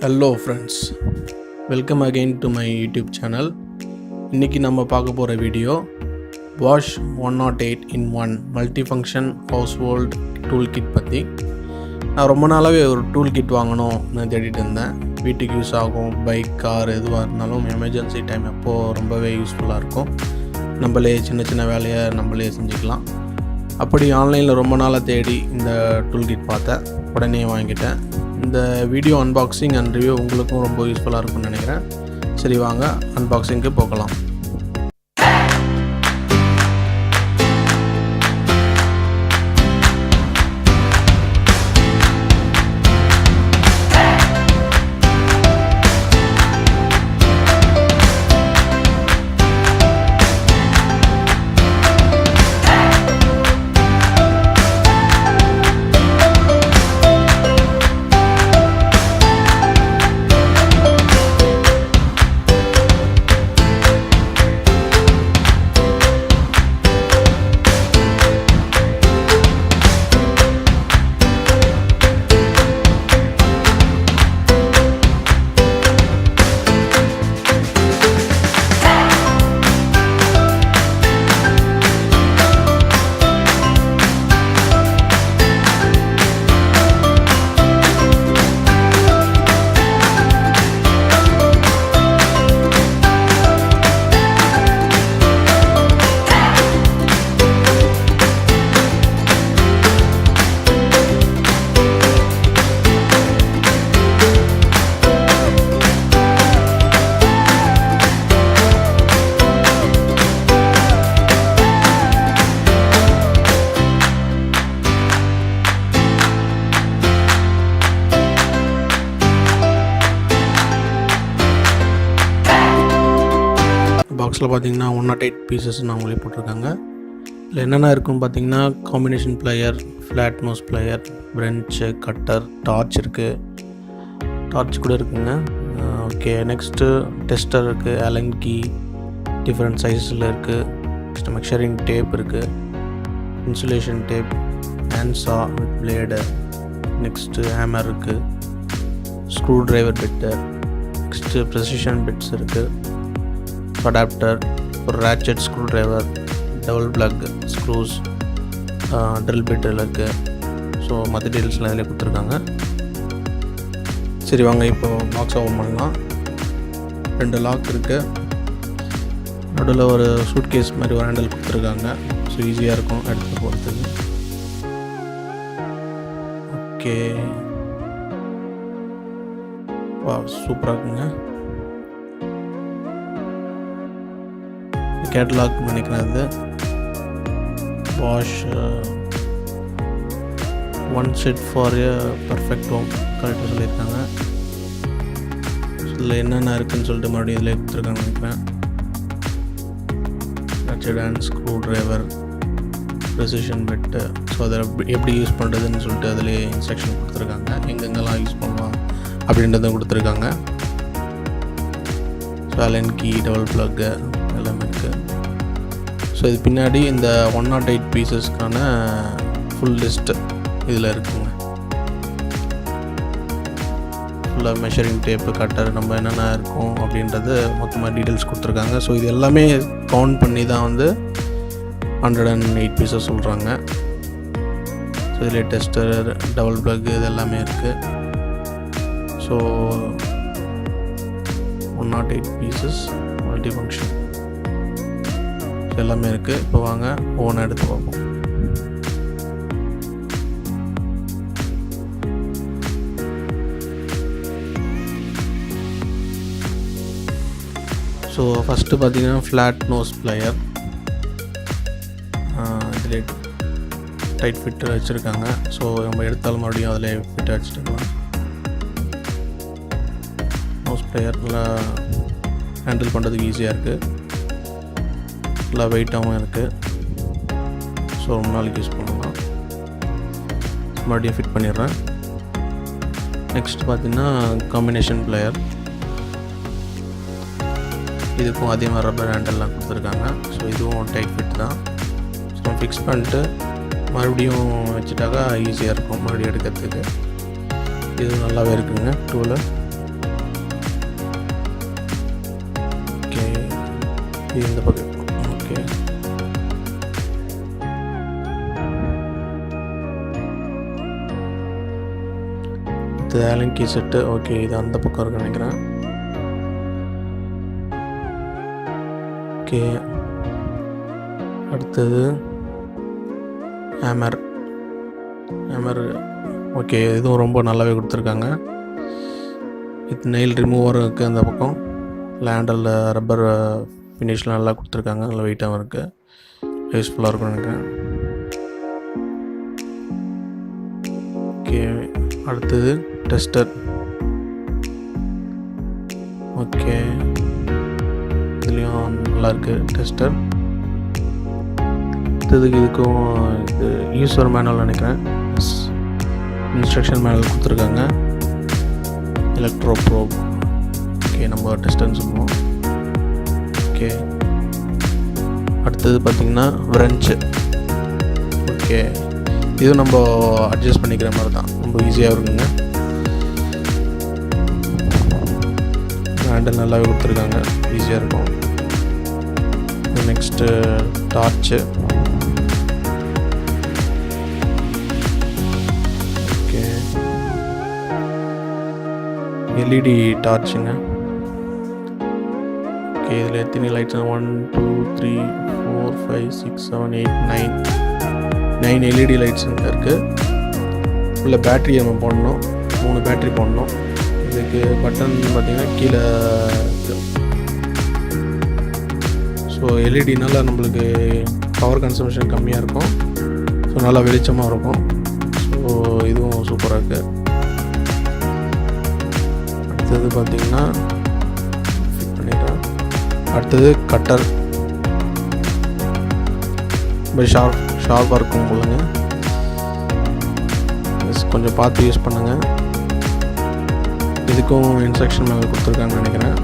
Hello friends, welcome again to my YouTube channel. இன்னைக்கு நம்ம பார்க்க போகிற video Bosch 108 in 1 multifunction household tool kit பற்றி. நான் ரொம்ப நாளாகவே ஒரு டூல் கிட் வாங்கணும்னு தேடிட்டு இருந்தேன். வீட்டுக்கு யூஸ் ஆகும், பைக், கார் எதுவாக இருந்தாலும் எமர்ஜென்சி டைம் அப்போது ரொம்பவே யூஸ்ஃபுல்லாக இருக்கும். நம்மளே சின்ன சின்ன வேலையை நம்மளே செஞ்சுக்கலாம். அப்படி ஆன்லைனில் ரொம்ப நாளாக தேடி இந்த டூல் கிட் பார்த்தேன், உடனே வாங்கிட்டேன். இந்த வீடியோ அன்பாக்சிங் அண்ட் ரிவ்யூ உங்களுக்கும் ரொம்ப யூஸ்ஃபுல்லாக இருக்கும்னு நினைக்கிறேன். சரி வாங்க அன்பாக்சிங்க்கு போகலாம். பாக்ஸில் பார்த்தீங்கன்னா 108 பீசஸ்ன்னு அவங்களே போட்டிருக்காங்க. இதில் என்னென்ன இருக்குன்னு பார்த்தீங்கன்னா combination plier, flat nose plier, wrench, cutter, torch இருக்குது, டார்ச் கூட இருக்குங்க. ஓகே, நெக்ஸ்ட்டு டெஸ்டர் இருக்குது, ஆலன் கீ டிஃப்ரெண்ட் சைஸில் இருக்குது, நெக்ஸ்ட் மெஷரிங் டேப் இருக்குது, insulation tape, hand saw with blade, next hammer இருக்குது, screwdriver bit, next precision bits இருக்குது, adapter, ஒரு ratchet screwdriver, double plug screws, drill bit இருக்குது. So மற்ற டீட்டெயில்ஸ்லாம் இதில் கொடுத்துருக்காங்க. சரி வாங்க இப்போ பாக்ஸ் ஓப்பன் பண்ணலாம். 2 லாக் இருக்குது, நடுவில் ஒரு சூட் கேஸ் மாதிரி ஒரு ஹேண்டில் கொடுத்துருக்காங்க. ஸோ ஈஸியாக இருக்கும் எடுத்து போகிறதுக்கு. ஓகே, வா சூப்பராக இருக்குங்க. கேட்லாக் நினைக்கிறது Bosch one set for a perfect home கரெக்டாக சொல்லியிருக்காங்க. இதில் என்னென்ன இருக்குதுன்னு சொல்லிட்டு மறுபடியும் இதில் கொடுத்துருக்காங்க நினைக்கிறேன். Ratchet and screwdriver, precision bit, so அதை எப்படி யூஸ் பண்ணுறதுன்னு சொல்லிட்டு அதில் இன்ஸ்ட்ரக்ஷன் கொடுத்துருக்காங்க, எங்கெங்கெல்லாம் யூஸ் பண்ணலாம் அப்படின்றதும் கொடுத்துருக்காங்க. So Allen key, double plug எல்லாமே இருக்குது. ஸோ இது பின்னாடி இந்த 108 பீசஸ்க்கான ஃபுல் லிஸ்ட்டு இதில் இருக்குங்க. ஃபுல்லாக மெஷரிங் டேப்பு, கட்டர், நம்ம என்னென்ன இருக்கும் அப்படின்றது மொத்தமாக டீட்டெயில்ஸ் கொடுத்துருக்காங்க. ஸோ இது எல்லாமே கவுண்ட் பண்ணி தான் வந்து 108 பீசஸ் சொல்கிறாங்க. ஸோ இதில் டெஸ்டர், டபுள் ப்ளக் இது எல்லாமே இருக்குது. ஸோ 108 பீசஸ் மல்டி ஃபங்க்ஷன் எல்லாமே இருக்குது. இப்போ வாங்க ஓனை எடுத்து பார்ப்போம். ஸோ ஃபஸ்ட்டு பார்த்தீங்கன்னா ஃப்ளாட் நோஸ் பிளேயர், இதில் டைட் ஃபிட்டு வச்சுருக்காங்க. ஸோ நம்ம எடுத்தாலும் மறுபடியும் அதில் ஃபிட் அடிச்சுட்டுக்கலாம். நோஸ் பிளேயரில் ஹேண்டில் பண்ணுறதுக்கு ஈஸியாக இருக்குது, நல்லா வெயிட்டாகவும் இருக்குது. ஸோ ரொம்ப நாளைக்கு யூஸ் பண்ணலாம். மறுபடியும் ஃபிட் பண்ணிடுறேன். நெக்ஸ்ட் பார்த்திங்கன்னா காம்பினேஷன் பிளேயர், இதுக்கும் அதே மாதிரி ரப்பர் ஹேண்டல்லாம் கொடுத்துருக்காங்க. ஸோ இதுவும் டைட் ஃபிட் தான். ஸோ ஃபிக்ஸ் பண்ணிட்டு மறுபடியும் வச்சுட்டாக்கா ஈஸியாக இருக்கும் மறுபடியும் எடுக்கிறதுக்கு. இது நல்லாவே இருக்குங்க டூலு. இது இந்த பக்கம். ஓகே, இது ஆலன் கீ செட்டு. ஓகே, இது அந்த பக்கம் இருக்கு நினைக்கிறேன். ஓகே, அடுத்தது ஹேமர். ஓகே, இதுவும் ரொம்ப நல்லாவே கொடுத்துருக்காங்க. இது நெயில் ரிமூவர் இருக்குது அந்த பக்கம். ஹேண்டலில் ரப்பர் ஃபினிஷ்லாம் நல்லா கொடுத்துருக்காங்க. நல்லா வெயிட்டாகவும் இருக்குது. யூஸ்ஃபுல்லாக இருக்கும்னு நினைக்கிறேன். ஓகே, அடுத்தது டெஸ்டர். ஓகே, இதுலேயும் நல்லாயிருக்கு டெஸ்டர். இதுக்கும் இது யூஸர் மேனுவல் நினைக்கிறேன். இன்ஸ்ட்ரக்ஷன் மேனுவல் கொடுத்துருக்காங்க. Electro probe. ஓகே, நம்ம டெஸ்டர்னு சொல்லுவோம். ஓகே, அடுத்தது பார்த்திங்கன்னா wrench. ஓகே, இது நம்ம அட்ஜஸ்ட் பண்ணிக்கிற மாதிரி தான், ரொம்ப ஈஸியாக இருக்குங்க. ஹேண்டில் நல்லாவே கொடுத்துருக்காங்க, ஈஸியாக இருக்கும். Next torch. ஓகே, எல்இடி டார்ச்சுங்க. ஓகே, இதில் எத்தனை லைட்ஸ்? 1 2 3 4 5 6 7 8 9 எல்இடி லைட்ஸ் இங்கே இருக்குது. உள்ள பேட்ரி நம்ம போடணும், 3 பேட்ரி போடணும். இதுக்கு பட்டன் பார்த்திங்கன்னா கீழே. ஸோ எல்இடினால நம்மளுக்கு பவர் கன்சம்ஷன் கம்மியாக இருக்கும். ஸோ நல்லா வெளிச்சமாக இருக்கும். ஸோ இதுவும் சூப்பராக இருக்குது. அடுத்தது பார்த்திங்கன்னா ஃபிட் பண்ணிடுறேன். அடுத்தது கட்டர். ரொம்ப ஷார்ப்பாக இருக்கும் போலங்க. கொஞ்சம் பார்த்து யூஸ் பண்ணுங்கள். இதுக்கும் இன்ஸ்ட்ரக்ஷன் மேலே கொடுத்துருக்காங்கன்னு நினைக்கிறேன்.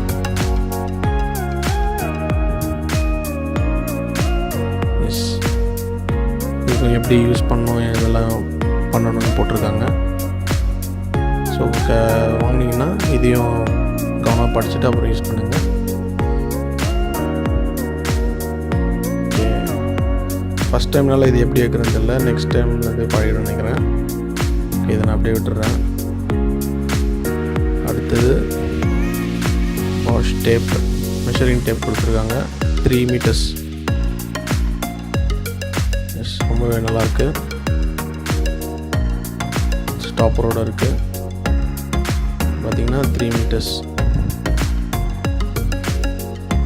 இதுக்கும் எப்படி யூஸ் பண்ணணும், இதெல்லாம் பண்ணணும்னு போட்டிருக்காங்க. ஸோ வாங்கினீங்கன்னா இதையும் கவனமாக படிச்சுட்டு அப்புறம் யூஸ் பண்ணுங்கள். ஓகே, ஃபஸ்ட் டைம்னால இது எப்படி வைக்கிறது இல்லை, நெக்ஸ்ட் டைம் அது பழகிடும் நினைக்கிறேன். ஓகே, இதை நான் அப்படியே விட்டுறேன். அடுத்தது Bosch டேப், மெஷரிங் டேப் கொடுத்துருக்காங்க. 3 meters. எஸ், ரொம்பவே நல்லாயிருக்கு. ஸ்டாப்பரோடு இருக்குது. பார்த்திங்கன்னா 3 meters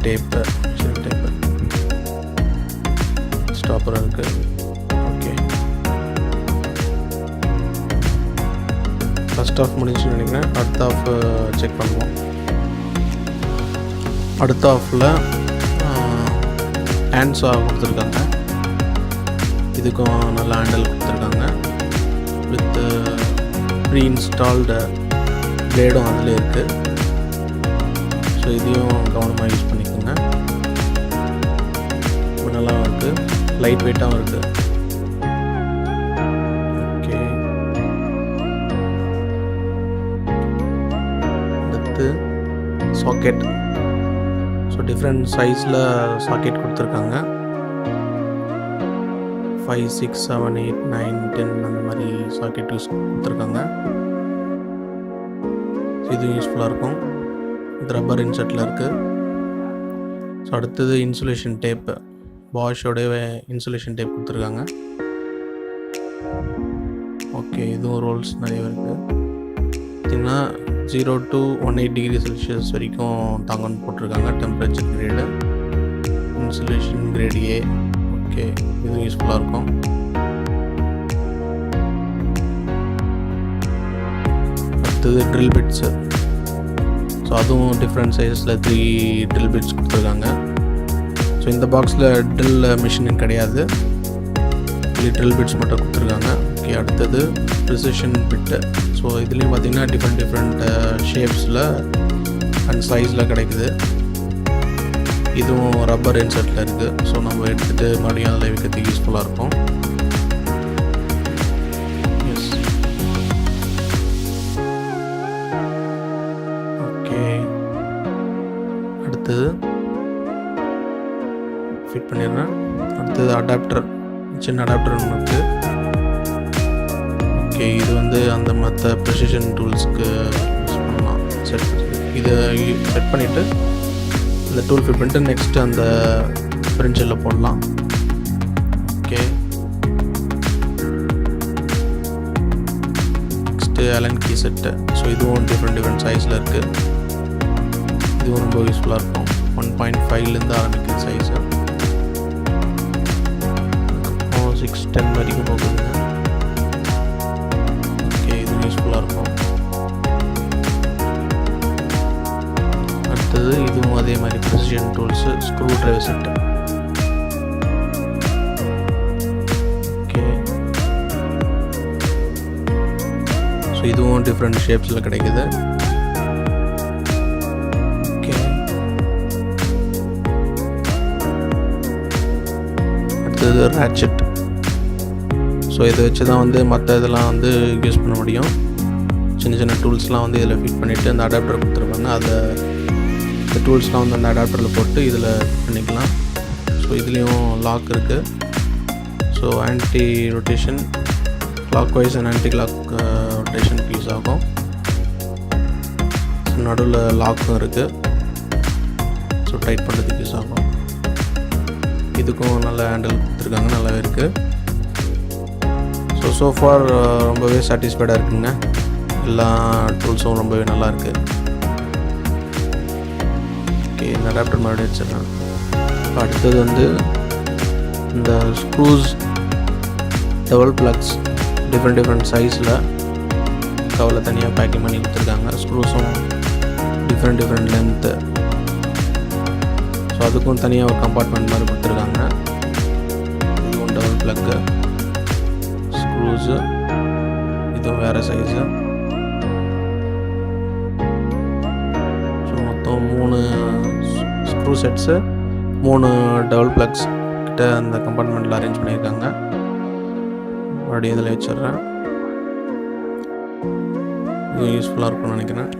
டேப்பு, மெஷரிங் டேப்பு, ஸ்டாப்பராக இருக்குது. ஓகே, ஃபஸ்ட் ஆஃப் முடிஞ்சுன்னு நினைக்கிறேன். அடுத்த ஆஃப் செக் பண்ணுவோம். அடுத்த ஆஃபில் ஹேண்ட்ஸாக கொடுத்துருக்காங்க. இதுக்கும் நல்ல ஹேண்டில் கொடுத்துருக்காங்க. வித் ப்ரீ இன்ஸ்டால்டு பிளேடும் அதில் இருக்குது. ஸோ இதையும் கவனமாக யூஸ் பண்ணிக்கோங்க. ரொம்ப நல்லா இருக்குது, லைட் வெயிட்டாகவும் இருக்குது. ஓகே, அடுத்து சாக்கெட். ஸோ டிஃப்ரெண்ட் சைஸில் சாக்கெட் கொடுத்துருக்காங்க. 5 6 7 8 9 10 அந்த மாதிரி சாக்கெட் யூஸ் கொடுத்துருக்காங்க. இது யூஸ்ஃபுல்லாக இருக்கும். இது ரப்பர் இன்செட்டில் இருக்குது. ஸோ அடுத்தது இன்சுலேஷன் டேப்பு. பாஷோடைய இன்சுலேஷன் டேப் கொடுத்துருக்காங்க. ஓகே, இதுவும் ரோல்ஸ் நிறைய இருக்குது. பார்த்திங்கன்னா 0 to 18 degree Celsius வரைக்கும் தாங்கன்னு போட்டிருக்காங்க. Temperature grade, insulation grade A. Okay, இதுவும் யூஸ்ஃபுல்லாக இருக்கும். அடுத்தது ட்ரில் பிட்ஸு. ஸோ அதுவும் டிஃப்ரெண்ட் சைஸில் 3 ட்ரில் பிட்ஸ் கொடுத்துருக்காங்க. ஸோ இந்த பாக்ஸில் ட்ரில் மிஷின் கிடையாது, ட்ரில் பிட்ஸ் மட்டும் கொடுத்துருக்காங்க. ஓகே, அடுத்தது ப்ரிசிஷன் பிட்டு. ஸோ இதுலேயும் பார்த்திங்கன்னா டிஃப்ரெண்ட் ஷேப்ஸில் அண்ட் சைஸில் கிடைக்குது. இதுவும் ரப்பர் இன்செட்டில் இருக்குது. ஸோ நம்ம எடுத்துகிட்டு மறுபடியும் அதில் வைக்கிறதுக்கு யூஸ்ஃபுல்லாக இருக்கும். S, okay. அடுத்தது ஃபிட் பண்ணிடுறேன். அடுத்தது அடாப்டர், சின்ன அடாப்டர் ஒன்று இருக்குது. ஓகே, இது வந்து அந்த மற்ற ப்ரெசிஷன் டூல்ஸ்க்கு யூஸ் பண்ணலாம். இதை செட் பண்ணிவிட்டு இந்த டூல் ஃபிட் பண்ணிட்டு நெக்ஸ்ட்டு அந்த பென்சிலில் போடலாம். Okay, next Allen key set. So இதுவும் டிஃப்ரெண்ட் சைஸில் இருக்குது. இதுவும் ரொம்ப யூஸ்ஃபுல்லாக இருக்கும். 1.5லேருந்து ஆரம்பிக்கிற சைஸு, அதுக்கப்புறம் 610 வரைக்கும் போகுதுங்க. ஓகே, இது யூஸ்ஃபுல்லாக இருக்கும். அடுத்தது இதுவும் அதே மாதிரி precision tools, screw driver set. Okay, so இதுவும் டிஃப்ரெண்ட் ஷேப்ஸில் கிடைக்குது. ஓகே, அடுத்தது ரேட்செட். ஸோ இதை வச்சு தான் வந்து மற்ற இதெல்லாம் வந்து யூஸ் பண்ண முடியும். சின்ன டூல்ஸ்லாம் வந்து இதில் ஃபிட் பண்ணிவிட்டு அந்த அடாப்டர் கொடுத்துருப்பாங்க. அதை இந்த டூல்ஸ்லாம் வந்து அந்த அடாப்டரில் போட்டு இதில் ஃபிட் பண்ணிக்கலாம். ஸோ இதுலேயும் லாக் இருக்குது. So anti rotation, clockwise and anti clock ரொட்டேஷனுக்கு யூஸ் ஆகும். ஸோ நடுவில் லாக்கும் இருக்குது. ஸோ டைட் பண்ணுறதுக்கு யூஸ் ஆகும். இதுக்கும் நல்ல ஹேண்டில் கொடுத்துருக்காங்க, நல்லாவே இருக்குது. ஸோ ஃபார் ரொம்பவே சாட்டிஸ்ஃபைடாக இருக்குங்க. எல்லா டூல்ஸும் ரொம்பவே நல்லா இருக்குது. ஓகே, இந்த அடாப்டர் மறுபடியும் வச்சிடறேன். அடுத்தது வந்து இந்த ஸ்க்ரூஸ், டபுள் ப்ளக்ஸ், டிஃப்ரெண்ட் சைஸில் கவரில் தனியாக பேக்கிங் பண்ணி கொடுத்துருக்காங்க. ஸ்க்ரூஸும் டிஃப்ரெண்ட் லென்த்து. ஸோ அதுக்கும் தனியாக ஒரு கம்பார்ட்மெண்ட் மாதிரி கொடுத்துருக்காங்க. இதுவும் டபுள் ப்ளக்கு, ஸ்க்ரூஸு, இதுவும் வேறு சைஸு. ஸோ மொத்தம் 3 ஸ்க்ரூ செட்ஸு, 3 டபுள் ப்ளக்ஸ் கிட்ட அந்த கம்பார்ட்மெண்ட்டில் அரேஞ்ச் பண்ணியிருக்காங்க. மறுபடியும் இதில் வச்சிடுறேன். இது யூஸ்ஃபுல்லாக இருக்கும்னு நினைக்கிறேன்.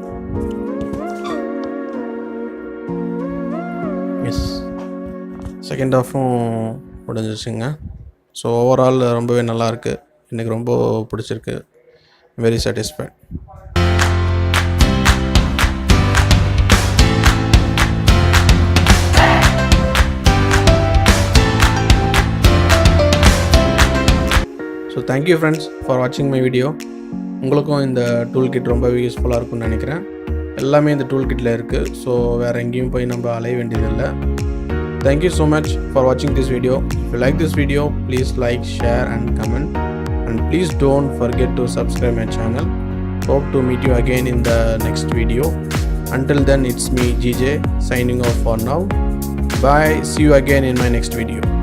எஸ், செகண்ட் ஹாஃபும் முடிஞ்சிச்சுங்க. ஸோ ஓவரால் ரொம்பவே நல்லாயிருக்கு. எனக்கு ரொம்ப பிடிச்சிருக்கு. Very satisfied. So thank you friends for வாட்சிங் மை வீடியோ. உங்களுக்கும் இந்த டூல் கிட் ரொம்பவே யூஸ்ஃபுல்லாக இருக்கும்னு நினைக்கிறேன். எல்லாமே இந்த டூல் கிட்டில் இருக்குது. ஸோ வேறு எங்கேயும் போய் நம்ம அலைய வேண்டியதில்லை. Thank you so much for watching this video. If you like this video, please like, share and comment. And please don't forget to subscribe my channel. Hope to meet you again in the next video. Until then, it's me GJ signing off for now. Bye. See you again in my next video.